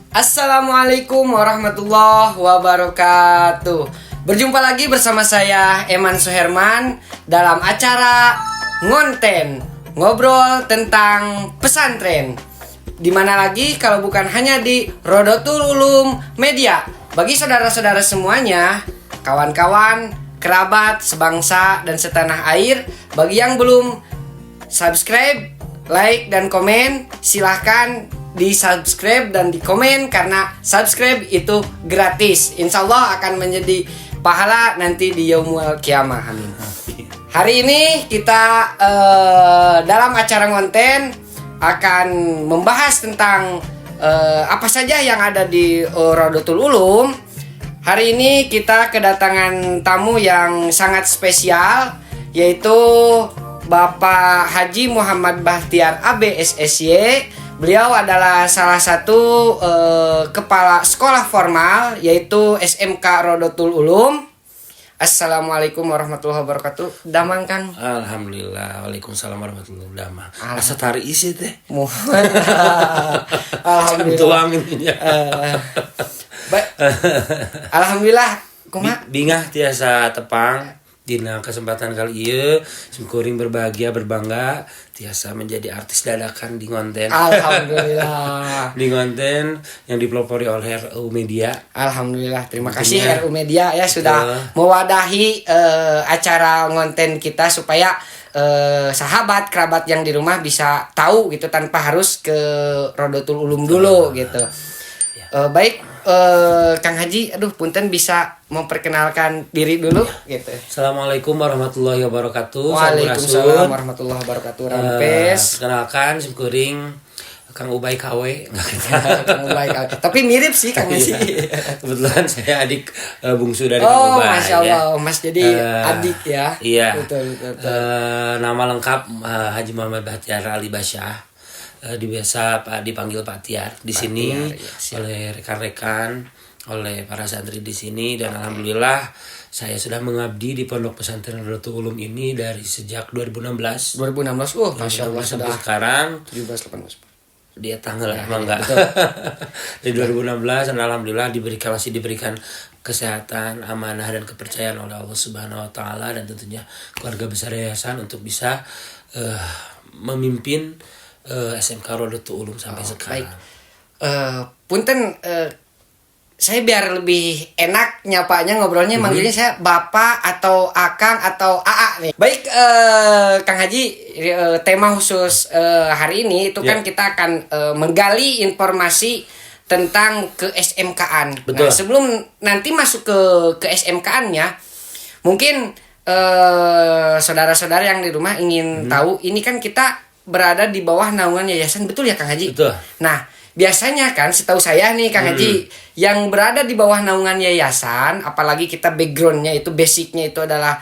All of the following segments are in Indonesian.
Assalamualaikum warahmatullahi wabarakatuh. Berjumpa lagi bersama saya Eman Suherman dalam acara Ngonten, ngobrol tentang pesantren. Dimana lagi kalau bukan hanya di Rodotul Ulum Media. Bagi saudara-saudara semuanya, kawan-kawan, kerabat, sebangsa dan setanah air, bagi yang belum subscribe, like dan komen, silahkan di subscribe dan di komen karena subscribe itu gratis. Insya Allah akan menjadi pahala nanti di yaumul kiamah. Amin. Hari ini kita dalam acara Ngonten akan membahas tentang apa saja yang ada di Rodotul Ulum. Hari ini kita kedatangan tamu yang sangat spesial, yaitu Bapak Haji Muhammad Bahtiar AB SSY. Beliau adalah salah satu kepala sekolah formal, yaitu SMK Rodotul Ulum. Assalamualaikum warahmatullahi wabarakatuh. Damang Kang. Alhamdulillah. Waalaikumsalam warahmatullahi wabarakatuh. Asa tari isi teh. Alhamdulillah. Alhamdulillah. Kumaha? Bingah tiasa tepang dina kesempatan kali ieu simkuring berbahagia berbangga tiasa menjadi artis dadakan di Ngonten. Alhamdulillah. Di Ngonten yang dipelopori oleh RU Media. Alhamdulillah, terima kasih RU Media ya sudah mewadahi acara Ngonten kita supaya sahabat kerabat yang di rumah bisa tahu gitu tanpa harus ke Rodotul Ulum dulu gitu. Baik, Kang Haji, punten bisa memperkenalkan diri dulu gitu. Assalamualaikum warahmatullahi wabarakatuh. Waalaikumsalam warahmatullahi wabarakatuh. Rampes. Perkenalkan simkuring Kang Ubay KW. Kang Ubay KW. Tapi mirip sih Kang Haji. Kebetulan saya adik bungsu dari Kang Ubay. Masya Allah, ya. Mas jadi adik ya. Iya. Betul. Nama lengkap Haji Muhammad Bahtiar Ali Basyah. Biasa dipanggil Pak Tiar di sini oleh rekan-rekan, oleh para santri di sini, dan alhamdulillah saya sudah mengabdi di Pondok Pesantren Rodotul Ulum ini dari sejak 2016. 2016, masya Allah sampai sudah sekarang 17-18. Dia tanggal emang enggak. Di 2016 dan alhamdulillah masih diberikan kesehatan, amanah dan kepercayaan oleh Allah Subhanahu wa taala dan tentunya keluarga besar yayasan untuk bisa memimpin SMK Rodotul Ulum sampai sekarang. Baik. Punten, saya biar lebih enak nyapanya ngobrolnya manggilnya saya Bapak atau Akang atau AA nih. Baik, Kang Haji, tema khusus hari ini itu kan kita akan menggali informasi tentang ke SMK-an. Betul. Nah, sebelum nanti masuk ke SMK-annya, mungkin saudara-saudara yang di rumah ingin tahu, ini kan kita berada di bawah naungan yayasan, betul ya Kang Haji? Betul. Nah, biasanya kan setahu saya nih Kang Haji, yang berada di bawah naungan yayasan, apalagi kita backgroundnya itu basicnya itu adalah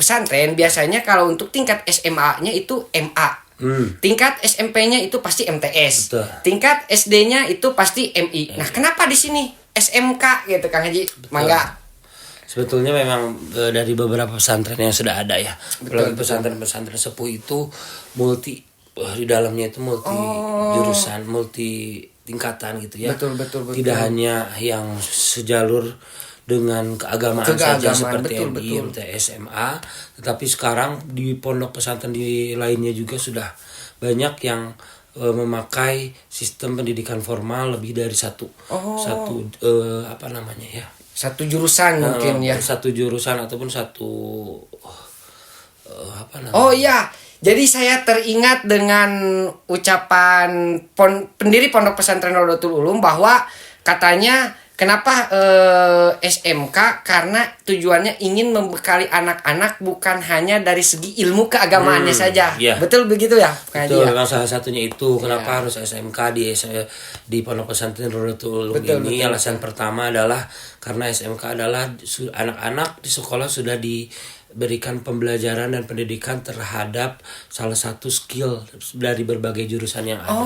pesantren, biasanya kalau untuk tingkat SMA-nya itu MA. Tingkat SMP-nya itu pasti MTS. Betul. Tingkat SD-nya itu pasti MI. Nah, kenapa di sini SMK gitu Kang Haji? Betul. Mangga. Sebetulnya memang dari beberapa pesantren yang sudah ada ya. Betul. Pesantren sepuh itu di dalamnya itu multi jurusan, multi tingkatan gitu ya. Betul. Tidak hanya yang sejalur dengan keagamaan saja seperti MI, MTS, SMA, tetapi sekarang di pondok pesantren di lainnya juga sudah banyak yang memakai sistem pendidikan formal lebih dari satu Satu jurusan mungkin ya. Satu jurusan ataupun satu Oh iya. Jadi saya teringat dengan ucapan pendiri Pondok Pesantren Rodotul Ulum bahwa katanya kenapa SMK, karena tujuannya ingin membekali anak-anak bukan hanya dari segi ilmu keagamaannya saja. Yeah. Betul begitu ya? Betul, memang salah satunya itu kenapa harus SMK di Pondok Pesantren Rodotul Ulum ini. Betul. Alasan pertama adalah karena SMK adalah anak-anak di sekolah sudah diberikan pembelajaran dan pendidikan terhadap salah satu skill dari berbagai jurusan yang ada.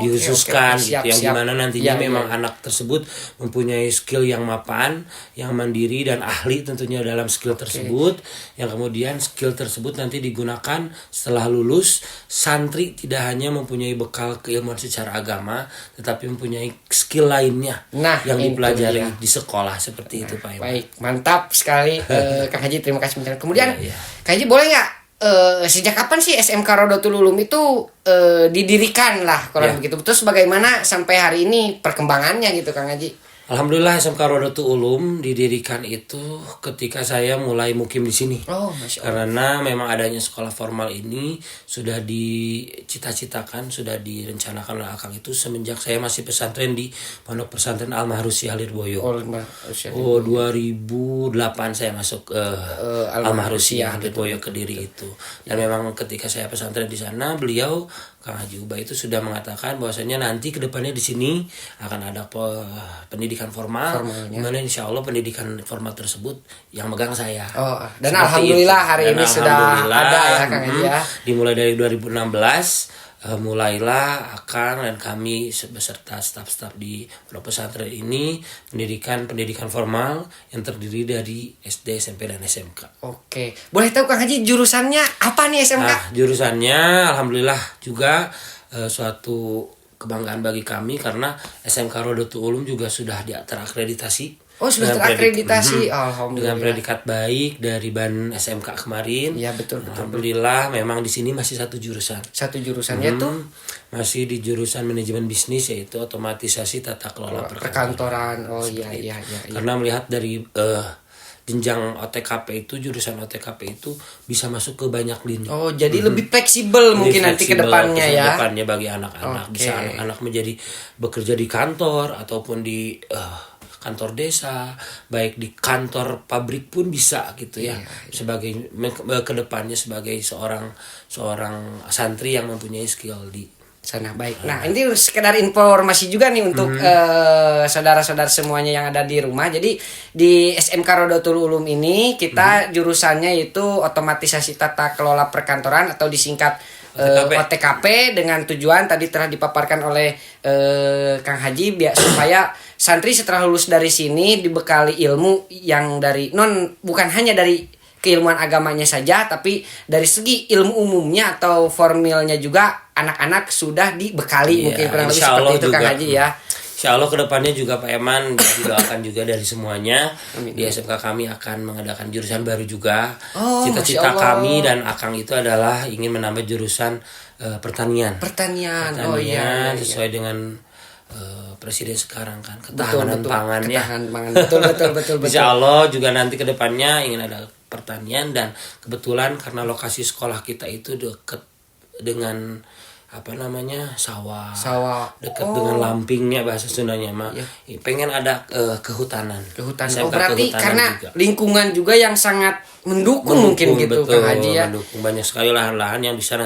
dihususkan Siap, gitu, yang siap. dimana nantinya Iya, memang iya. anak tersebut mempunyai skill yang mapan, yang mandiri dan ahli tentunya dalam skill tersebut, yang kemudian skill tersebut nanti digunakan setelah lulus. Santri tidak hanya mempunyai bekal keilmuan secara agama, tetapi mempunyai skill lainnya Nah, yang itu dipelajari dia. di sekolah seperti itu Pak Iman. Baik, mantap sekali Kang Haji, terima kasih banyak. Kemudian Iya, iya. Kang Haji boleh nggak sejak kapan sih SMK Rodotul Ulum itu didirikan lah kalau Ya. begitu? Terus bagaimana sampai hari ini perkembangannya gitu Kang Haji? Alhamdulillah SMK Rodotul Ulum didirikan itu ketika saya mulai mukim di sini. Oh, Masya Allah. Karena memang adanya sekolah formal ini sudah dicita-citakan, sudah direncanakan oleh akang itu semenjak saya masih pesantren di Pondok Pesantren Al-Mahrusi Halirboyo. Oh, 2008 saya masuk Al-Mahrusi Halirboyo Kediri itu. Dan memang ketika saya pesantren di sana, beliau Kang Haji Ubay itu sudah mengatakan bahwasanya nanti kedepannya di sini akan ada pendidikan formal, dimana insya Allah pendidikan formal tersebut yang megang saya. Oh, dan Seperti alhamdulillah itu. hari Dan ini sudah alhamdulillah, ada ya Kang Haji ya. Dimulai dari 2016 mulailah Akang dan kami beserta staf-staf di Pondok Pesantren ini pendidikan formal yang terdiri dari SD, SMP dan SMK. Oke, boleh tahu Kang Haji jurusannya apa nih SMK? Nah, jurusannya alhamdulillah juga suatu kebanggaan bagi kami karena SMK Rodotul Ulum juga sudah terakreditasi. Oh, sudah Dengan terakreditasi. dengan Alhamdulillah. predikat baik dari BAN SMK kemarin. Iya, betul. Alhamdulillah memang di sini masih satu jurusan. Satu jurusannya tuh Masih di jurusan manajemen bisnis, yaitu otomatisasi tata kelola perkantoran. Oh iya, iya. Karena melihat dari jenjang OTKP itu, jurusan OTKP itu bisa masuk ke banyak lini. Oh, jadi lebih fleksibel mungkin nanti ke depannya ya. Depannya bagi anak-anak. Oke. Bisa anak-anak menjadi bekerja di kantor ataupun di kantor desa, baik di kantor pabrik pun bisa gitu ya. Sebagai kedepannya sebagai seorang santri yang mempunyai skill di Sana baik. Nah, ini sekedar informasi juga nih untuk saudara-saudara semuanya yang ada di rumah. Jadi di SMK Rodotul Ulum ini kita jurusannya itu otomatisasi tata kelola perkantoran atau disingkat OTKP dengan tujuan tadi telah dipaparkan oleh Kang Haji supaya santri setelah lulus dari sini dibekali ilmu yang bukan hanya dari keilmuan agamanya saja, tapi dari segi ilmu umumnya atau formilnya juga anak-anak sudah dibekali. Mungkin kurang lebih seperti itu Kang Haji ya. Insya Allah kedepannya juga Pak Eman didoakan juga dari semuanya. Di SMK kami akan mengadakan jurusan baru juga. Cita-cita kami dan Akang itu adalah ingin menambah jurusan pertanian. Pertanian. Oh iya. Sesuai dengan presiden sekarang kan, ketahanan pangan ya. Ketahanan pangan. Betul. Insya Allah juga nanti kedepannya ingin ada pertanian, dan kebetulan karena lokasi sekolah kita itu dekat dengan sawah dekat dengan lampingnya bahasa Sundanya mah pengen ada kehutanan. Oh, berarti karena juga lingkungan juga yang sangat mendukung mungkin gitu betul, Kang Haji ya. Mendukung banyak sekali lahan-lahan yang bisa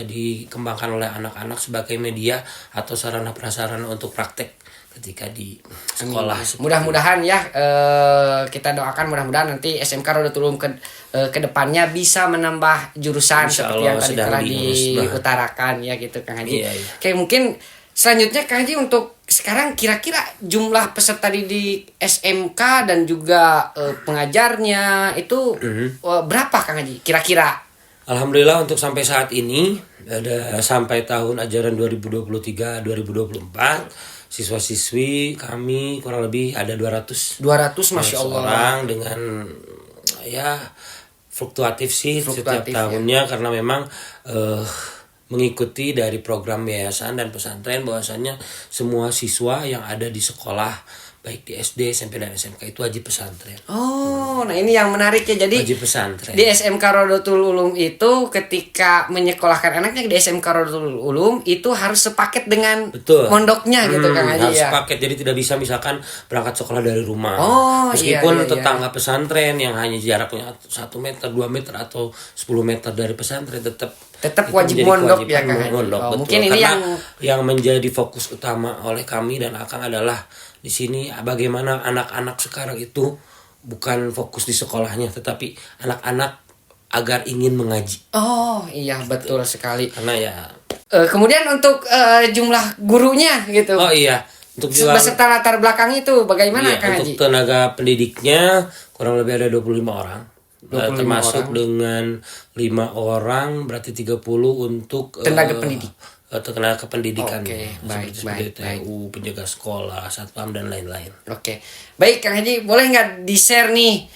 dikembangkan oleh anak-anak sebagai media atau sarana prasarana untuk praktek ketika di sekolah. Mudah-mudahan ya kita doakan mudah-mudahan nanti SMK Rodotul Ulum ke depannya bisa menambah jurusan seperti yang tadi telah diutarakan ya gitu Kang Haji. Iya. Oke, mungkin selanjutnya Kang Haji untuk sekarang kira-kira jumlah peserta di SMK dan juga pengajarnya itu berapa Kang Haji kira-kira? Alhamdulillah untuk sampai saat ini ada sampai tahun ajaran 2023-2024 siswa-siswi kami kurang lebih ada 200 Masya Allah orang dengan ya fluktuatif setiap tahunnya karena memang mengikuti dari program yayasan dan pesantren bahwasannya semua siswa yang ada di sekolah baik di SD, SMP dan SMK itu wajib pesantren. Oh, nah ini yang menarik ya. Jadi wajib pesantren. Di SMK Rodotul Ulum itu ketika menyekolahkan anaknya di SMK Rodotul Ulum itu harus sepaket dengan mondoknya gitu Kang Haji harus ya. Sepaket. Jadi tidak bisa misalkan berangkat sekolah dari rumah. iya. Meskipun tetangga pesantren yang hanya jaraknya 1 meter, 2 meter atau 10 meter dari pesantren tetap wajib mondok ya Kang Haji. Mungkin ini yang menjadi fokus utama oleh kami dan Akang adalah di sini bagaimana anak-anak sekarang itu bukan fokus di sekolahnya tetapi anak-anak agar ingin mengaji. Oh iya betul sekali. Karena ya Kemudian untuk jumlah gurunya gitu. Oh iya, untuk jual Beserta latar belakang itu bagaimana iya, Kang untuk Haji? tenaga pendidiknya kurang lebih ada 25 orang. 25 Termasuk orang. dengan 5 orang berarti 30 untuk Tenaga pendidik. Tenaga pendidikan. Oke, baik, seperti baik. TU, penjaga sekolah, satpam dan lain-lain. Oke, baik Kang Haji, boleh nggak di-share nih,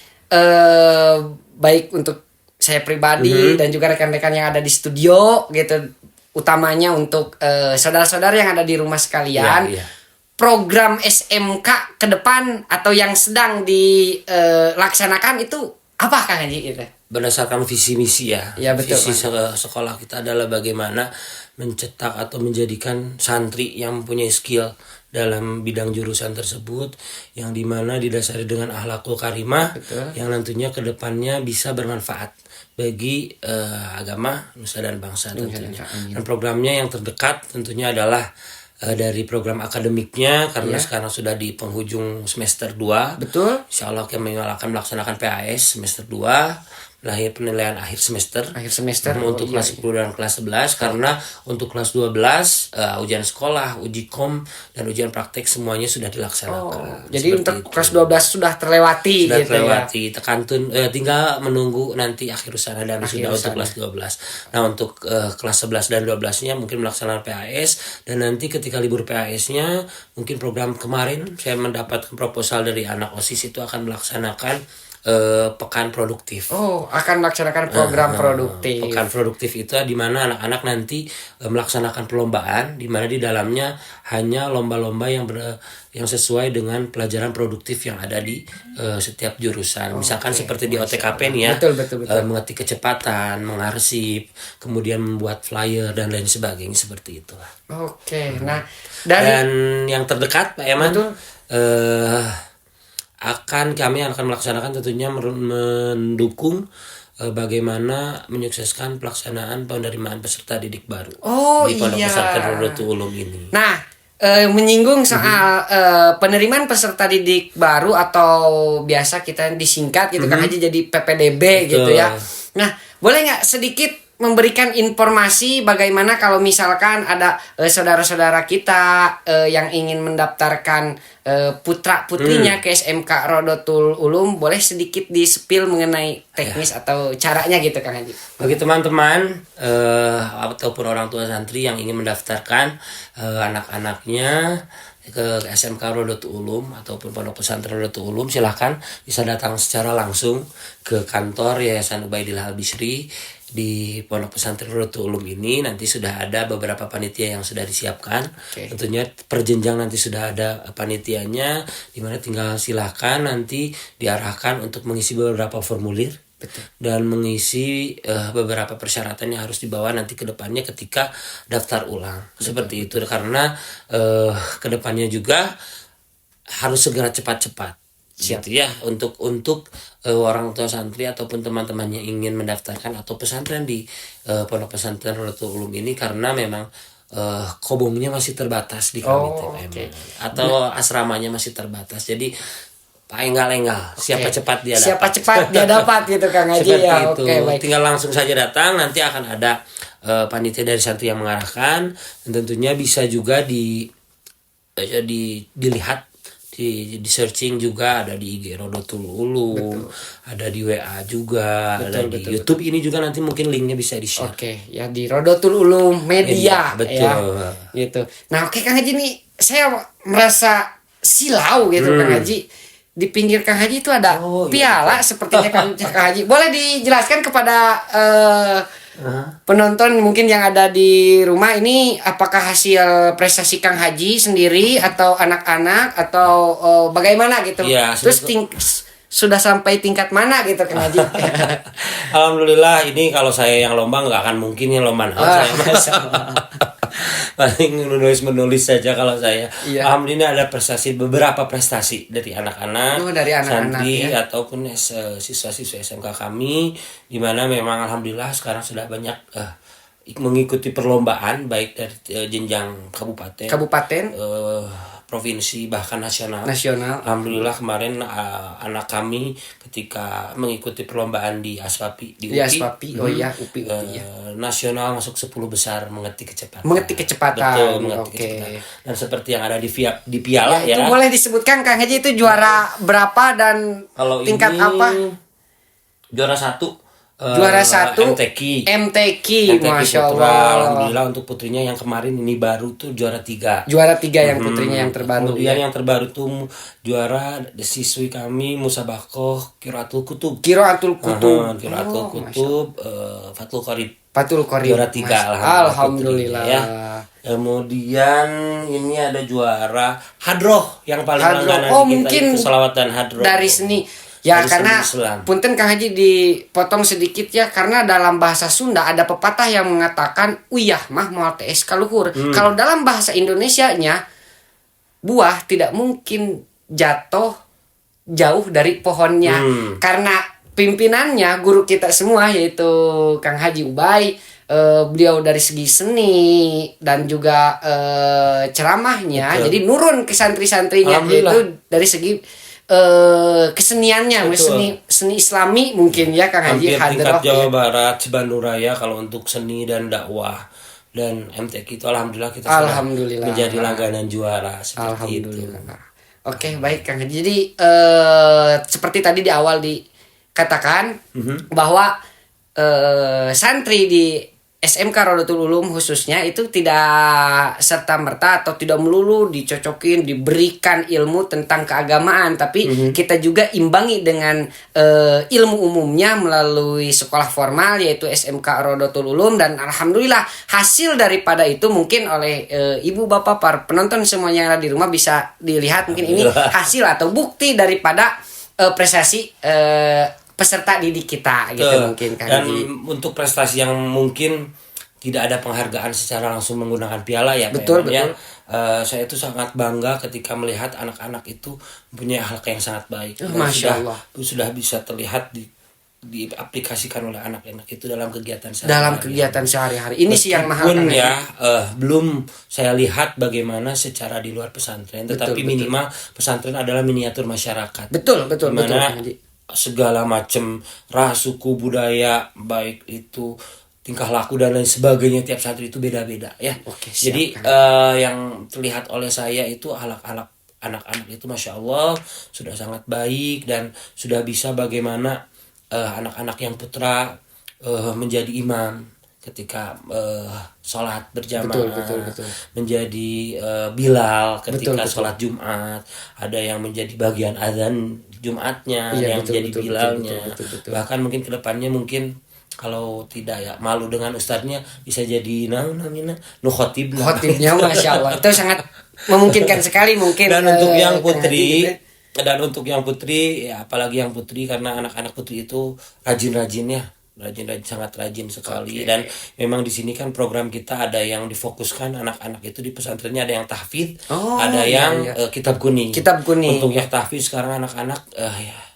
baik untuk saya pribadi dan juga rekan-rekan yang ada di studio gitu, utamanya untuk saudara-saudara yang ada di rumah sekalian, Iya, iya. program SMK ke depan atau yang sedang dilaksanakan itu apa Kang Haji gitu? Berdasarkan visi misi ya. Ya, betul, Visi sekolah kita adalah bagaimana mencetak atau menjadikan santri yang mempunyai skill dalam bidang jurusan tersebut, yang dimana didasari dengan akhlakul karimah, Betul. yang nantinya kedepannya bisa bermanfaat bagi agama, nusa dan bangsa tentunya. Amin. Dan programnya yang terdekat tentunya adalah dari program akademiknya, karena sekarang sudah di penghujung semester 2. Betul. Insya Allah kami akan melaksanakan PAS semester 2, lahir penilaian akhir semester. Akhir semester. Untuk kelas 10 dan kelas 11, karena untuk kelas 12 ujian sekolah, uji kom dan ujian praktek semuanya sudah dilaksanakan. Jadi Seperti untuk itu. kelas 12 sudah terlewati Sudah gitu terlewati, tinggal menunggu nanti akhir usaha dan sudah untuk kelas 12. Nah, untuk kelas 11 dan 12-nya mungkin melaksanakan PAS, dan nanti ketika libur PAS-nya mungkin program kemarin saya mendapatkan proposal dari anak OSIS itu akan melaksanakan pekan produktif. Oh, akan melaksanakan program produktif. Pekan produktif itu di mana anak-anak nanti melaksanakan perlombaan, di mana di dalamnya hanya lomba-lomba yang sesuai dengan pelajaran produktif yang ada di setiap jurusan. Misalkan seperti di OTKP nih ya, Betul. mengetik kecepatan, mengarsip, kemudian membuat flyer dan lain sebagainya, seperti itulah. Oke, nah Dan yang terdekat Pak Eman, Betul. kami akan melaksanakan tentunya mendukung bagaimana menyukseskan pelaksanaan penerimaan peserta didik baru di Pondok Pesantren Rodotul Ulum ini. Nah, menyinggung soal penerimaan peserta didik baru atau biasa kita disingkat gitu Kang Haji jadi PPDB gitu ya. Nah, boleh nggak sedikit memberikan informasi bagaimana kalau misalkan ada saudara-saudara kita yang ingin mendaftarkan putra-putrinya ke SMK Rodotul Ulum, boleh sedikit di-spill mengenai teknis atau caranya gitu Kang Haji. Bagi teman-teman ataupun orang tua santri yang ingin mendaftarkan anak-anaknya ke SMK Rodotul Ulum ataupun Pondok Pesantren Rodotul Ulum, silahkan bisa datang secara langsung ke kantor Yayasan Ubaidillah Al-Bishri di Pondok Pesantren Rodotul Ulum ini. Nanti sudah ada beberapa panitia yang sudah disiapkan. Tentunya per jenjang nanti sudah ada panitianya, dimana tinggal silahkan nanti diarahkan untuk mengisi beberapa formulir. Betul. Dan mengisi beberapa persyaratan yang harus dibawa nanti ke depannya ketika daftar ulang. Seperti itu, karena ke depannya juga harus segera cepat-cepat. Gitu ya, untuk orang tua santri ataupun teman-teman yang ingin mendaftarkan atau pesantren di Pondok Pesantren Rodotul Ulum ini, karena memang kobongnya masih terbatas di kami atau asramanya masih terbatas. Jadi enggal-enggal, siapa cepat dia dapat. Siapa cepat dia dapat gitu Kang Haji ya. Itu. Oke, baik. Tinggal langsung saja datang, nanti akan ada panitia dari santri yang mengarahkan, dan tentunya bisa juga dilihat di searching juga, ada di IG Rodotul Ulum, ada di WA juga, ada di YouTube ini juga, nanti mungkin linknya bisa di-share. Oke, ya di Rodotul Ulum Media, betul. ya. Gitu. Nah, oke Kang Haji nih, saya merasa silau gitu Kang Haji. Di pinggir Kang Haji itu ada piala sepertinya Kang Haji. Boleh dijelaskan kepada penonton mungkin yang ada di rumah ini, apakah hasil prestasi Kang Haji sendiri atau anak-anak atau bagaimana gitu? Ya, terus sudah sampai tingkat mana gitu Kang Haji? Alhamdulillah, ini kalau saya yang lomba nggak akan mungkin yang lomba paling menulis saja kalau saya. Iya. Alhamdulillah ada beberapa prestasi dari anak-anak, dari anak-anak santri ya. Ataupun siswa-siswa SMK kami, di mana memang alhamdulillah sekarang sudah banyak mengikuti perlombaan baik dari jenjang kabupaten, provinsi bahkan nasional. Nasional. Alhamdulillah kemarin anak kami ketika mengikuti perlombaan di Aspapi di Di Aspapi. Oh iya, UPI ya. Nasional masuk 10 besar mengetik kecepatan. Mengetik kecepatan. Betul, mengetik Oke. kecepatan. Dan seperti yang ada di piala Itu ya. boleh disebutkan Kang Haji itu juara berapa dan Kalau tingkat ini apa? Juara 1. Juara 1 MTQ. MTQ, Masya Putra. Allah. Alhamdulillah untuk putrinya yang kemarin ini baru tuh juara 3. Juara 3 yang putrinya yang terbaru. Kemudian Ya. yang terbaru tuh juara siswi kami Musabakoh Qiraatul Kutub. Qiraatul Kutub. Qiraatul Oh, Kutub, Fathul Qorib. Fathul Qorib. Juara 3 Alhamdulillah. ya. Kemudian ini ada juara Hadroh yang paling Hadroh. langganan Oh, kita mungkin itu selawat dan Hadroh. Dari seni. Ya Dari karena seni Islam. punten Kang Haji dipotong sedikit ya, karena dalam bahasa Sunda ada pepatah yang mengatakan uyah mah moal tees kaluhur. Kalau dalam bahasa Indonesianya buah tidak mungkin jatuh jauh dari pohonnya, karena pimpinannya guru kita semua yaitu Kang Haji Ubay, beliau dari segi seni dan juga ceramahnya. Betul. Jadi nurun ke santri-santrinya Alhamdulillah. itu dari segi keseniannya, Betul. seni Islami mungkin ya Kang Haji. Hampir tingkat Hadroh, Jawa ya. Barat, Bandung Raya kalau untuk seni dan dakwah dan MTQ itu alhamdulillah kita sudah Alhamdulillah. menjadi langganan juara seperti itu. Alhamdulillah. Oke, baik Kang Haji. Jadi seperti tadi di awal dikatakan bahwa santri di SMK Rodotul Ulum khususnya itu tidak serta-merta atau tidak melulu dicocokin, diberikan ilmu tentang keagamaan, tapi kita juga imbangi dengan ilmu umumnya melalui sekolah formal yaitu SMK Rodotul Ulum, dan alhamdulillah hasil daripada itu mungkin oleh ibu bapak para penonton semuanya yang ada di rumah bisa dilihat, mungkin ini hasil atau bukti daripada prestasi peserta didik kita gitu mungkin Kang Dan Haji. untuk prestasi yang mungkin tidak ada penghargaan secara langsung menggunakan piala ya Pak Betul, Iwan, ya. betul. Saya itu sangat bangga ketika melihat anak-anak itu mempunyai akhlak yang sangat baik. Dan Masya Allah. sudah bisa terlihat diaplikasikan oleh anak-anak itu dalam kegiatan Dalam kegiatan sehari-hari ini sih yang mahal Meskipun Kang ya Haji. belum saya lihat bagaimana secara di luar pesantren, tetapi betul. minimal pesantren adalah miniatur masyarakat. Betul betul Dimana betul Kang Haji. segala macam ras, suku, budaya, baik itu tingkah laku dan lain sebagainya, tiap santri itu beda-beda ya. Oke, siap, Jadi Kang. yang terlihat oleh saya itu anak-anak itu Masya Allah sudah sangat baik dan sudah bisa bagaimana anak-anak yang putra menjadi imam ketika sholat berjamaah, Betul. menjadi Bilal ketika Betul. sholat Jumat, ada yang menjadi bagian azan Jumatnya, Iya, yang betul, menjadi betul, Bilalnya, betul. bahkan mungkin kedepannya mungkin kalau tidak ya malu dengan ustadznya bisa jadi namina khotib. Khotibnya Masya Allah itu sangat memungkinkan sekali mungkin. Dan untuk yang Kang putri Haji, gitu. dan untuk yang putri ya, apalagi yang putri, karena anak-anak putri itu rajin-rajin ya, sangat rajin sekali. Dan memang di sini kan program kita ada yang difokuskan anak-anak itu di pesantrennya, ada yang tahfidz, ada yang kitab kuning. Kitab kuning. Untuk yang tahfidz sekarang anak-anak ya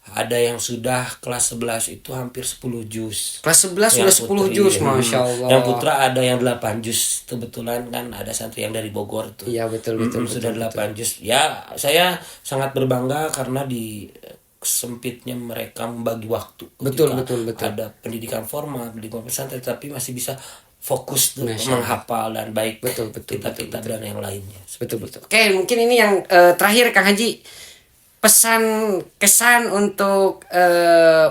ada yang sudah kelas 11 itu hampir 10 juz. Kelas 11 Yang sudah 10 putri. juz, Masya Allah. Yang putra ada yang 8 juz. Kebetulan kan ada santri yang dari Bogor tuh. Iya, betul. Sudah 8 juz. Ya, saya sangat berbangga karena di sempitnya mereka membagi waktu. Betul. Ketika ada pendidikan formal, pendidikan pesantren, tapi masih bisa fokus tuh menghafal dan baik kitab-kitab dan yang lainnya. Betul. Oke, mungkin ini yang terakhir Kang Haji, pesan kesan untuk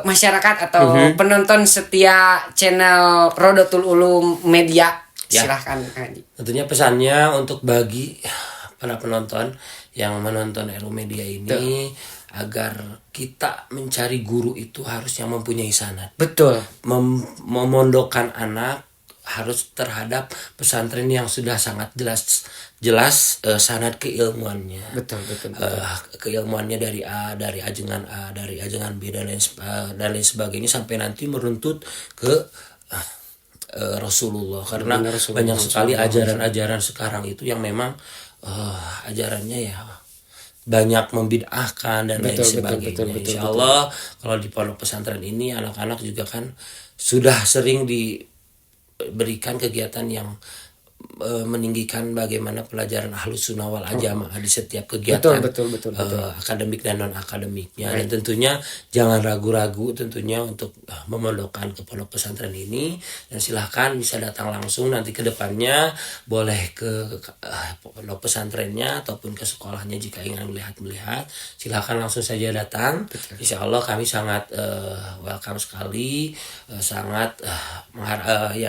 masyarakat atau penonton setia channel Rodotul Ulum Media. Ya. Silahkan Kang Haji. Tentunya pesannya untuk bagi para penonton yang menonton RU Media ini agar kita mencari guru itu harus yang mempunyai sanad. Betul. Memondokkan anak harus terhadap pesantren yang sudah sangat jelas sanad keilmuannya. Betul. Keilmuannya dari ajengan A, dari ajengan B dan lain sebagainya sampai nanti meruntut ke Rasulullah, karena banyak sekali ajaran-ajaran sekarang itu yang memang ajarannya ya banyak membid'ahkan dan lain sebagainya. Insya Allah kalau di pondok pesantren ini anak-anak juga kan sudah sering diberikan kegiatan yang meninggikan bagaimana pelajaran Ahlus Sunnah wal Jamaah di setiap kegiatan Betul. akademik dan non akademiknya. Dan tentunya jangan ragu-ragu tentunya untuk memondokkan ke pondok pesantren ini, dan silahkan bisa datang langsung nanti ke depannya, boleh ke pondok pesantrennya ataupun ke sekolahnya jika ingin melihat silahkan langsung saja datang. Insya Allah kami sangat welcome sekali, sangat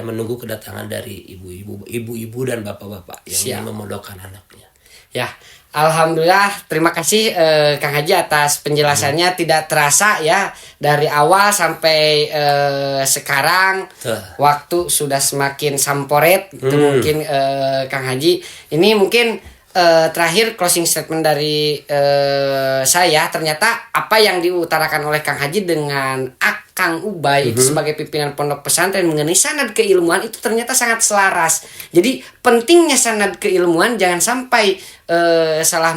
menunggu kedatangan dari ibu-ibu dan bapak-bapak yang ingin memondokkan anaknya. Ya, alhamdulillah, terima kasih Kang Haji atas penjelasannya. Tidak terasa ya, dari awal sampai sekarang waktu sudah semakin samporet. Itu mungkin Kang Haji. Ini mungkin terakhir closing statement dari saya. Ternyata apa yang diutarakan oleh Kang Haji dengan Kang Ubay itu sebagai pimpinan pondok pesantren mengenai sanad keilmuan itu ternyata sangat selaras. Jadi pentingnya sanad keilmuan, jangan sampai salah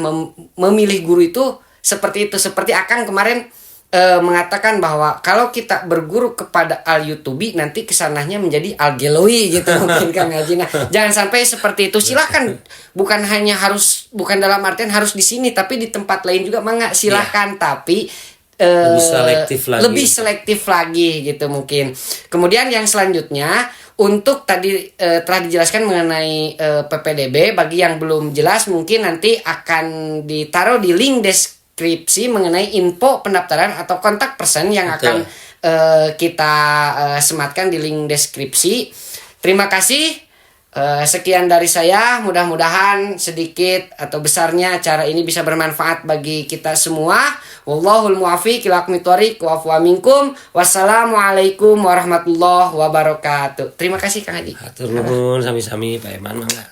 memilih guru itu seperti itu. Seperti Akang kemarin mengatakan bahwa kalau kita berguru kepada al-Yutubi nanti kesanahnya menjadi al-Gelowi gitu mungkin Kang Haji. Nah, jangan sampai seperti itu. Silakan, bukan dalam artian harus di sini, tapi di tempat lain juga silahkan, tapi lebih selektif lagi gitu mungkin. Kemudian yang selanjutnya untuk tadi telah dijelaskan mengenai PPDB. Bagi yang belum jelas mungkin nanti akan ditaruh di link deskripsi mengenai info pendaftaran atau kontak person yang akan kita sematkan di link deskripsi. Terima kasih. Sekian dari saya, mudah-mudahan sedikit atau besarnya acara ini bisa bermanfaat bagi kita semua. Wallahul muwaffiq ila aqwamit thoriq wa afwa minkum. Wassalamualaikum warahmatullahi wabarakatuh. Terima kasih Kang Haji. Hatur nuhun sami-sami Pak Eman, mangga.